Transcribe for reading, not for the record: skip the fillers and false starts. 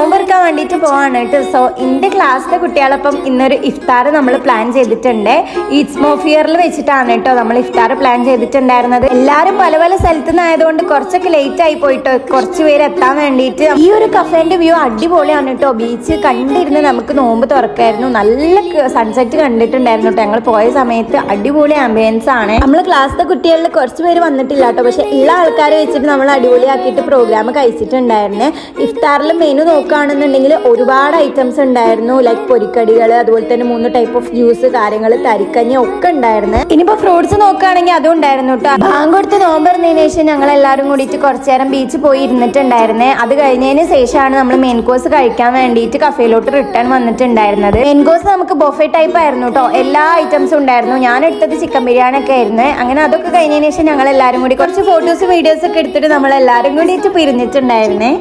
നോമ്പെടുക്കാൻ വേണ്ടിയിട്ട് പോവാണ് കേട്ടോ. സോ എൻ്റെ ക്ലാസ്സിലെ കുട്ടികളൊപ്പം ഇന്നൊരു ഇഫ്താർ നമ്മൾ പ്ലാൻ ചെയ്തിട്ടുണ്ട്. ഈറ്റ്സ് മോഫിയറിൽ വെച്ചിട്ടാണ് കേട്ടോ നമ്മൾ ഇഫ്താർ പ്ലാൻ ചെയ്തിട്ടുണ്ടായിരുന്നത്. എല്ലാവരും പല പല സ്ഥലത്തു നിന്നായതുകൊണ്ട് കുറച്ചൊക്കെ ലേറ്റ് ആയി പോയിട്ടോ, കുറച്ച് പേര് എത്താൻ വേണ്ടിയിട്ട്. ഈ ഒരു കഫേന്റെ വ്യൂ അടിപൊളിയാണ് കേട്ടോ. ബീച്ച് കണ്ടിരുന്ന് നമുക്ക് നോമ്പ് തുറക്കായിരുന്നു. നല്ല സൺസെറ്റ് കണ്ടിട്ടുണ്ടായിരുന്നു കേട്ടോ. ഞങ്ങൾ പോയ സമയത്ത് അടിപൊളി ആംബിയൻസ് ആണ്. നമ്മൾ ക്ലാസ്സിലെ കുട്ടികളിൽ കുറച്ച് പേര് വന്നിട്ടില്ല കേട്ടോ, പക്ഷെ എല്ലാ ആൾക്കാരെ വെച്ചിട്ട് നമ്മൾ അടിപൊളിയാക്കിയിട്ട് പ്രോഗ്രാം കഴിച്ചിട്ടുണ്ടായിരുന്നു. ഇഫ്താറിൽ മെനു നോക്കുകയാണെന്നുണ്ടെങ്കിൽ ഒരുപാട് ഐറ്റംസ് ഉണ്ടായിരുന്നു. ലൈക്ക് പൊരിക്കടികൾ, അതുപോലെ തന്നെ 3 ടൈപ്പ് ഓഫ് ജ്യൂസ്, കാര്യങ്ങൾ, തരിക്കഞ്ഞി ഒക്കെ ഉണ്ടായിരുന്നു. ഇനിയിപ്പോ ഫ്രൂട്ട്സ് നോക്കുകയാണെങ്കിൽ അതും ഉണ്ടായിരുന്നു കേട്ടോ. ബാങ്ക് കൊടുത്ത് നോമ്പറിഞ്ഞതിന് ശേഷം ഞങ്ങൾ എല്ലാവരും കൂടിയിട്ട് കുറച്ചു നേരം ബീച്ച് പോയി ഇരുന്നിട്ടുണ്ടായിരുന്നേ. അത് കഴിഞ്ഞതിന് ശേഷമാണ് നമ്മൾ മെയിൻ കോഴ്സ് കഴിക്കാൻ വേണ്ടിയിട്ട് കഫേയിലോട്ട് റിട്ടേൺ വന്നിട്ടുണ്ടായിരുന്നത്. മെയിൻ കോഴ്സ് നമുക്ക് ബൊഫെ ടൈപ്പ് ആയിരുന്നു കേട്ടോ. എല്ലാ ഐറ്റംസും ഉണ്ടായിരുന്നു. ഞാൻ എടുത്തത് ചിക്കൻ ബിരിയാണി ഒക്കെ ആയിരുന്നു. അങ്ങനെ അതൊക്കെ കഴിഞ്ഞതിന് ശേഷം ഞങ്ങൾ എല്ലാവരും കൂടി കുറച്ച് ഫോട്ടോസ് വീഡിയോസ് ഒക്കെ എടുത്തിട്ട് നമ്മൾ എല്ലാവരും കൂടിയിട്ട് പിരിഞ്ഞിട്ടുണ്ടായിരുന്നേ.